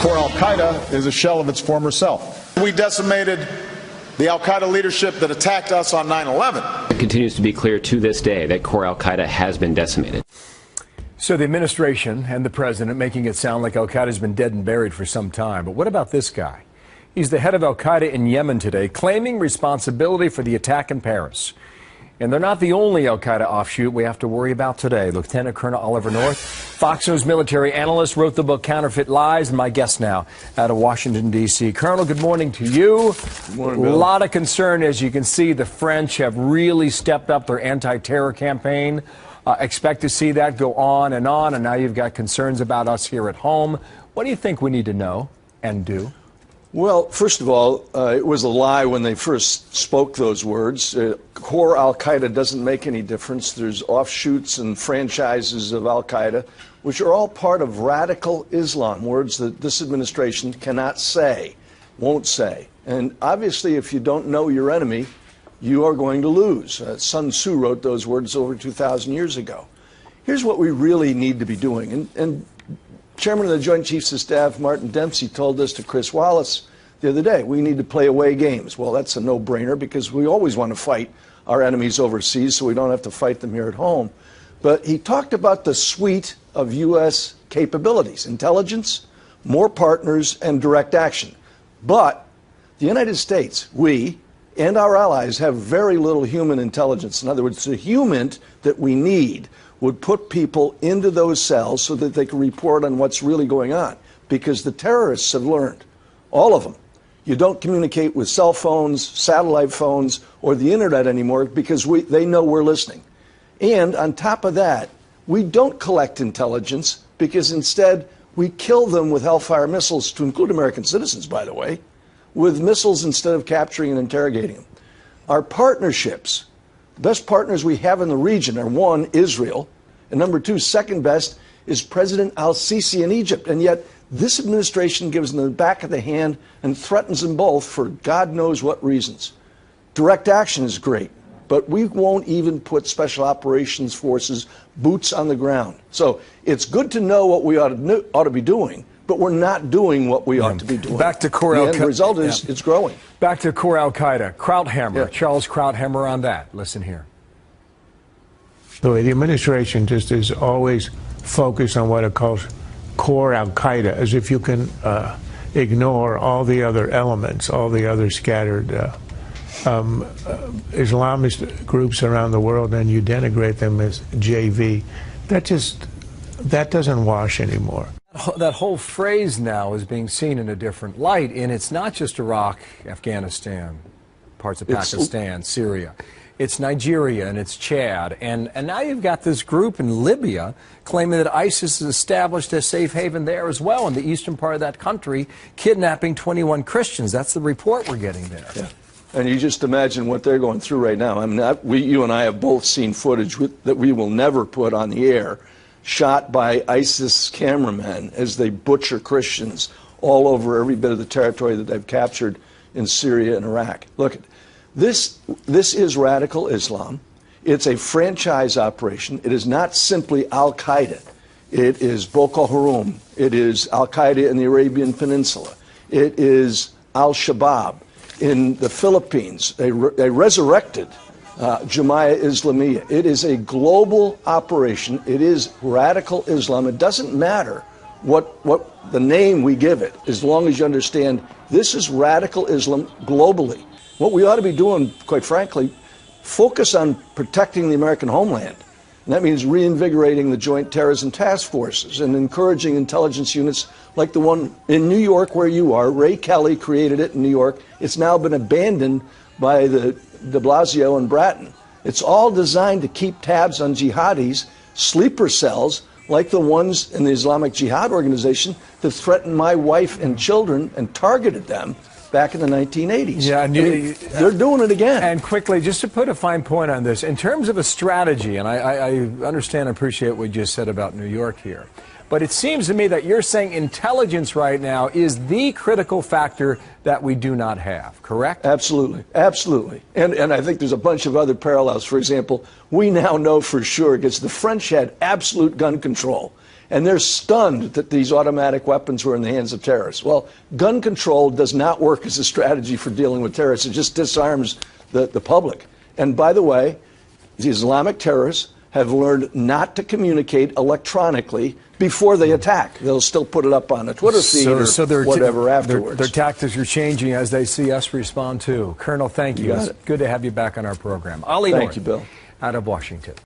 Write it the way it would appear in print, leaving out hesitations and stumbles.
core al-Qaeda is a shell of its former self. We decimated the al-Qaeda leadership that attacked us on 9/11. It continues to be clear to this day that core al-Qaeda has been decimated. So the administration and the president making it sound like al-Qaeda has been dead and buried for some time. But what about this guy? He's the head of al-Qaeda in Yemen today, claiming responsibility for the attack in Paris. And they're not the only al-Qaeda offshoot we have to worry about today. Lieutenant Colonel Oliver North, Fox News military analyst, wrote the book Counterfeit Lies, and my guest now out of Washington, D.C. Colonel, good morning to you. Good morning, Bill. A lot of concern, as you can see. The French have really stepped up their anti-terror campaign. Expect to see that go on, and now you've got concerns about us here at home. What do you think we need to know and do? Well, first of all, it was a lie when they first spoke those words. Core al-Qaeda doesn't make any difference. There's offshoots and franchises of al-Qaeda, which are all part of radical Islam, words that this administration cannot say, won't say. And obviously, if you don't know your enemy, you are going to lose. Sun Tzu wrote those words over 2,000 years ago. Here's what we really need to be doing. And Chairman of the Joint Chiefs of Staff, Martin Dempsey, told this to Chris Wallace the other day. We need to play away games. Well, that's a no-brainer because we always want to fight our enemies overseas so we don't have to fight them here at home. But he talked about the suite of U.S. capabilities: intelligence, more partners, and direct action. But the United States, we, and our allies have very little human intelligence. In other words, the human that we need would put people into those cells so that they can report on what's really going on. Because the terrorists have learned, all of them, you don't communicate with cell phones, satellite phones, or the internet anymore because they know we're listening. And on top of that, we don't collect intelligence because instead we kill them with Hellfire missiles, to include American citizens, by the way, with missiles instead of capturing and interrogating them. Our partnerships, the best partners we have in the region are, one, Israel, and number two, second best, is President al-Sisi in Egypt. And yet this administration gives them the back of the hand and threatens them both for God knows what reasons. Direct action is great, but we won't even put special operations forces boots on the ground. So it's good to know what we ought to be doing, but we're not doing what we ought to be doing. Back to core al-Qaeda. The result is it's growing. Back to core al-Qaeda. Krauthammer, Yeah. Charles Krauthammer on that. Listen here. The administration just is always focused on what it calls core al-Qaeda, as if you can ignore all the other elements, all the other scattered Islamist groups around the world, and you denigrate them as JV. That doesn't wash anymore. That whole phrase now is being seen in a different light, and it's not just Iraq, Afghanistan, parts of Pakistan, Syria. It's Nigeria and it's Chad. And now you've got this group in Libya claiming that ISIS has established a safe haven there as well in the eastern part of that country, kidnapping 21 Christians. That's the report we're getting there. Yeah. And you just imagine what they're going through right now. I mean, you and I have both seen footage that we will never put on the air, shot by ISIS cameramen as they butcher Christians all over every bit of the territory that they've captured in Syria and Iraq. Look, this is radical Islam. It's a franchise operation. It is not simply al-Qaeda. It is Boko Haram. It is al-Qaeda in the Arabian Peninsula. It is al-Shabaab in the Philippines. They resurrected Jamia Islamiyah. It is a global operation. It is radical Islam. It doesn't matter what the name we give it, as long as you understand this is radical Islam globally. What we ought to be doing, quite frankly, focus on protecting the American homeland. And that means reinvigorating the Joint Terrorism Task Forces and encouraging intelligence units like the one in New York where you are. Ray Kelly created it in New York. It's now been abandoned by the de Blasio and Bratton. It's all designed to keep tabs on jihadis, sleeper cells like the ones in the Islamic Jihad organization that threatened my wife and children and targeted them back in the 1980s. Yeah, they're doing it again. And quickly, just to put a fine point on this, in terms of a strategy, and I understand and appreciate what you just said about New York here, but it seems to me that you're saying intelligence right now is the critical factor that we do not have, correct? Absolutely, absolutely. And I think there's a bunch of other parallels. For example, we now know for sure because the French had absolute gun control. And they're stunned that these automatic weapons were in the hands of terrorists. Well, gun control does not work as a strategy for dealing with terrorists. It just disarms the public. And by the way, the Islamic terrorists have learned not to communicate electronically before they attack. They'll still put it up on a Twitter feed or whatever afterwards. Their tactics are changing as they see us respond too. Colonel, thank you. It's good to have you back on our program. Ollie Thank North, you, Bill. out of Washington.